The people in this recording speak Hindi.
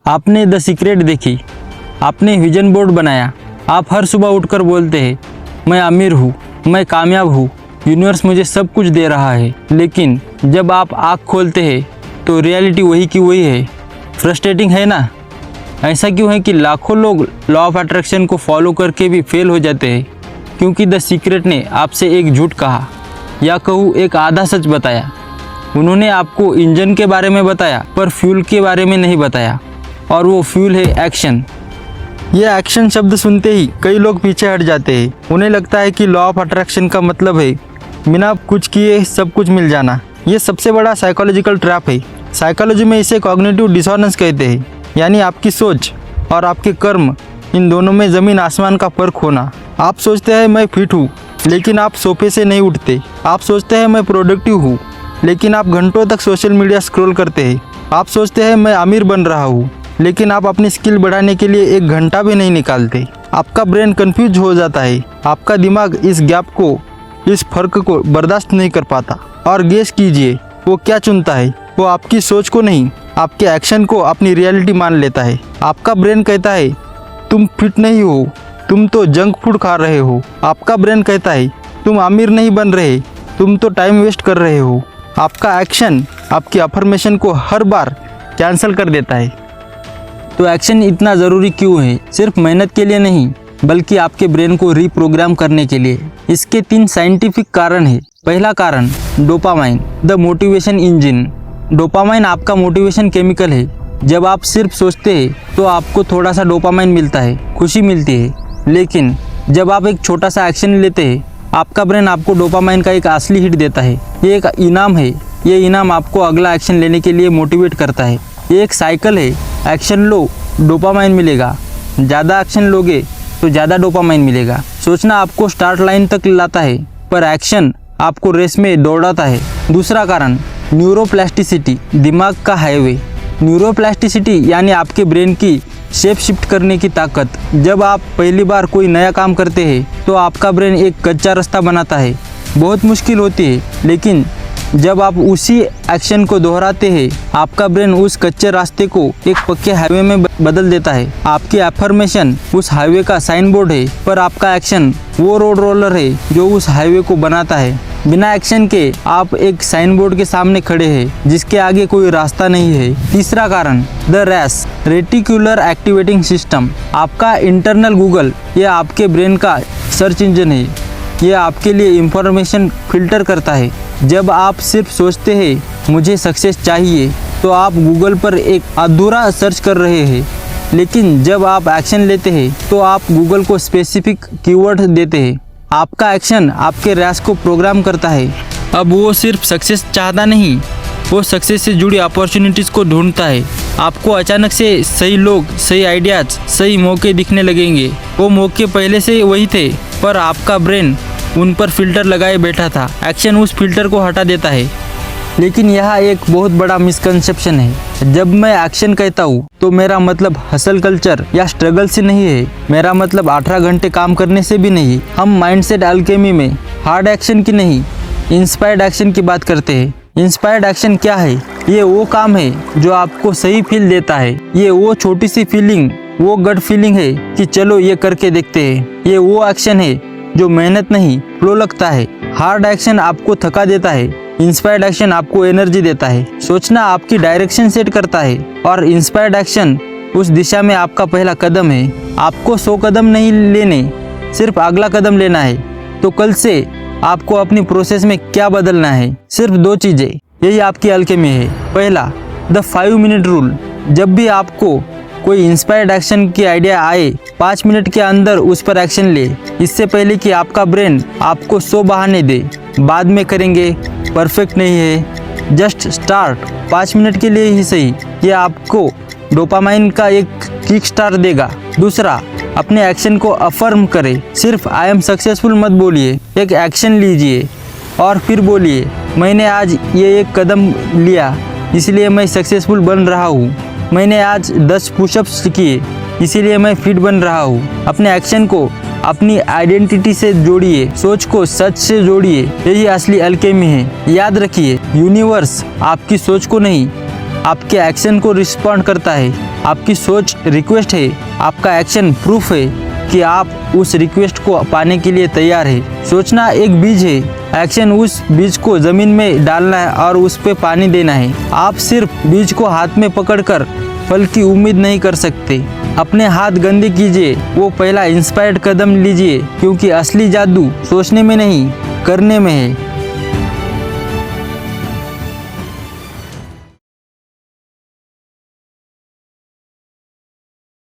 आपने द सीक्रेट देखी, आपने विजन बोर्ड बनाया, आप हर सुबह उठकर बोलते हैं मैं अमीर हूँ, मैं कामयाब हूँ, यूनिवर्स मुझे सब कुछ दे रहा है। लेकिन जब आप आँख खोलते हैं तो रियलिटी वही की वही है। फ्रस्ट्रेटिंग है ना? ऐसा क्यों है कि लाखों लोग लॉ ऑफ अट्रैक्शन को फॉलो करके भी फेल हो जाते हैं? क्योंकि द सीक्रेट ने आपसे एक झूठ कहा, या कहूँ एक आधा सच बताया। उन्होंने आपको इंजन के बारे में बताया पर फ्यूल के बारे में नहीं बताया, और वो फ्यूल है एक्शन। ये एक्शन शब्द सुनते ही कई लोग पीछे हट जाते हैं। उन्हें लगता है कि लॉ ऑफ अट्रैक्शन का मतलब है बिना कुछ किए सब कुछ मिल जाना। ये सबसे बड़ा साइकोलॉजिकल ट्रैप है। साइकोलॉजी में इसे कॉग्निटिव डिसोनेंस कहते हैं, यानी आपकी सोच और आपके कर्म, इन दोनों में ज़मीन आसमान का फर्क होना। आप सोचते हैं मैं फिट हूँ, लेकिन आप सोफे से नहीं उठते। आप सोचते हैं मैं प्रोडक्टिव हूँ, लेकिन आप घंटों तक सोशल मीडिया स्क्रॉल करते हैं। आप सोचते हैं मैं अमीर बन रहा हूँ, लेकिन आप अपनी स्किल बढ़ाने के लिए 1 घंटा भी नहीं निकालते। आपका ब्रेन कंफ्यूज हो जाता है। आपका दिमाग इस गैप को, इस फर्क को बर्दाश्त नहीं कर पाता। और गेस कीजिए वो क्या चुनता है? वो आपकी सोच को नहीं, आपके एक्शन को अपनी रियलिटी मान लेता है। आपका ब्रेन कहता है तुम फिट नहीं हो, तुम तो जंक फूड खा रहे हो। आपका ब्रेन कहता है तुम अमीर नहीं बन रहे, तुम तो टाइम वेस्ट कर रहे हो। आपका एक्शन आपकी अफर्मेशन को हर बार कैंसिल कर देता है। तो एक्शन इतना ज़रूरी क्यों है? सिर्फ मेहनत के लिए नहीं, बल्कि आपके ब्रेन को रीप्रोग्राम करने के लिए। इसके 3 साइंटिफिक कारण हैं। पहला कारण, dopamine, the motivation engine. Dopamine आपका मोटिवेशन केमिकल है। जब आप सिर्फ सोचते हैं तो आपको थोड़ा सा डोपामाइन मिलता है, खुशी मिलती है। लेकिन जब आप एक छोटा सा एक्शन लेते हैं, आपका ब्रेन आपको डोपामाइन का एक असली हिट देता है। ये एक इनाम है। ये इनाम आपको अगला एक्शन लेने के लिए मोटिवेट करता है। ये एक साइकिल है। एक्शन लो, डोपामाइन मिलेगा। ज़्यादा एक्शन लोगे तो ज़्यादा डोपामाइन मिलेगा। सोचना आपको स्टार्ट लाइन तक लाता है, पर एक्शन आपको रेस में दौड़ाता है। दूसरा कारण, न्यूरोप्लास्टिसिटी, दिमाग का हाईवे। न्यूरोप्लास्टिसिटी यानी आपके ब्रेन की शेप शिफ्ट करने की ताकत। जब आप पहली बार कोई नया काम करते हैं तो आपका ब्रेन एक कच्चा रास्ता बनाता है। बहुत मुश्किल होती है, लेकिन जब आप उसी एक्शन को दोहराते हैं, आपका ब्रेन उस कच्चे रास्ते को एक पक्के हाईवे में बदल देता है। आपकी एफर्मेशन उस हाईवे का साइन बोर्ड है, पर आपका एक्शन वो रोड रोलर है जो उस हाईवे को बनाता है। बिना एक्शन के आप एक साइन बोर्ड के सामने खड़े हैं जिसके आगे कोई रास्ता नहीं है। तीसरा कारण, द रैस, रेटिकुलर एक्टिवेटिंग सिस्टम। आपका इंटरनल गूगल, ये आपके ब्रेन का सर्च इंजन है। ये आपके लिए इंफॉर्मेशन फिल्टर करता है। जब आप सिर्फ सोचते हैं मुझे सक्सेस चाहिए, तो आप गूगल पर एक अधूरा सर्च कर रहे हैं। लेकिन जब आप एक्शन लेते हैं तो आप गूगल को स्पेसिफिक कीवर्ड देते हैं। आपका एक्शन आपके रैस को प्रोग्राम करता है। अब वो सिर्फ सक्सेस चाहता नहीं, वो सक्सेस से जुड़ी अपॉर्चुनिटीज़ को ढूंढता है। आपको अचानक से सही लोग, सही आइडियाज़, सही मौके दिखने लगेंगे। वो मौके पहले से वही थे, पर आपका ब्रेन उन पर फिल्टर लगाए बैठा था। एक्शन उस फिल्टर को हटा देता है। लेकिन यहाँ एक बहुत बड़ा मिसकंसेप्शन है। जब मैं एक्शन कहता हूँ तो मेरा मतलब हसल कल्चर या स्ट्रगल से नहीं है। मेरा मतलब 18 घंटे काम करने से भी नहीं। हम माइंडसेट अल्केमी में हार्ड एक्शन की नहीं, इंस्पायर्ड एक्शन की बात करते हैं। इंस्पायर्ड एक्शन क्या है? ये वो काम है जो आपको सही फील देता है। ये वो छोटी सी फीलिंग, वो गट फीलिंग है कि चलो ये करके देखते हैं। ये वो एक्शन है जो मेहनत नहीं, फ्लो लगता है। हार्ड एक्शन आपको थका देता है, इंस्पायर्ड एक्शन आपको एनर्जी देता है। सोचना आपकी डायरेक्शन सेट करता है, और इंस्पायर्ड एक्शन उस दिशा में आपका पहला कदम है। आपको 100 कदम नहीं लेने, सिर्फ अगला कदम लेना है। तो कल से आपको अपनी प्रोसेस में क्या बदलना है? सिर्फ 2 चीज़ें। यही आपकी अल्केमी है। पहला, द 5 मिनट रूल। जब भी आपको कोई इंस्पायर्ड एक्शन की आइडिया आए, 5 मिनट के अंदर उस पर एक्शन ले। इससे पहले कि आपका ब्रेन आपको 100 बहाने दे, बाद में करेंगे, परफेक्ट नहीं है, जस्ट स्टार्ट। 5 मिनट के लिए ही सही। ये आपको डोपामाइन का एक किक स्टार्ट देगा। दूसरा, अपने एक्शन को अफर्म करें। सिर्फ आई एम सक्सेसफुल मत बोलिए, एक एक्शन लीजिए और फिर बोलिए मैंने आज ये एक कदम लिया, इसलिए मैं सक्सेसफुल बन रहा हूँ। मैंने आज 10 पुशअप्स किए, इसीलिए मैं फिट बन रहा हूँ। अपने एक्शन को अपनी आइडेंटिटी से जोड़िए, सोच को सच से जोड़िए। यही असली अल्केमी है। याद रखिए, यूनिवर्स आपकी सोच को नहीं, आपके एक्शन को रिस्पॉन्ड करता है। आपकी सोच रिक्वेस्ट है, आपका एक्शन प्रूफ है कि आप उस रिक्वेस्ट को पाने के लिए तैयार है। सोचना एक बीज है, एक्शन उस बीज को जमीन में डालना है और उस पे पानी देना है। आप सिर्फ बीज को हाथ में पकड़कर फल की उम्मीद नहीं कर सकते। अपने हाथ गंदे कीजिए, वो पहला इंस्पायर्ड कदम लीजिए, क्योंकि असली जादू सोचने में नहीं करने में है।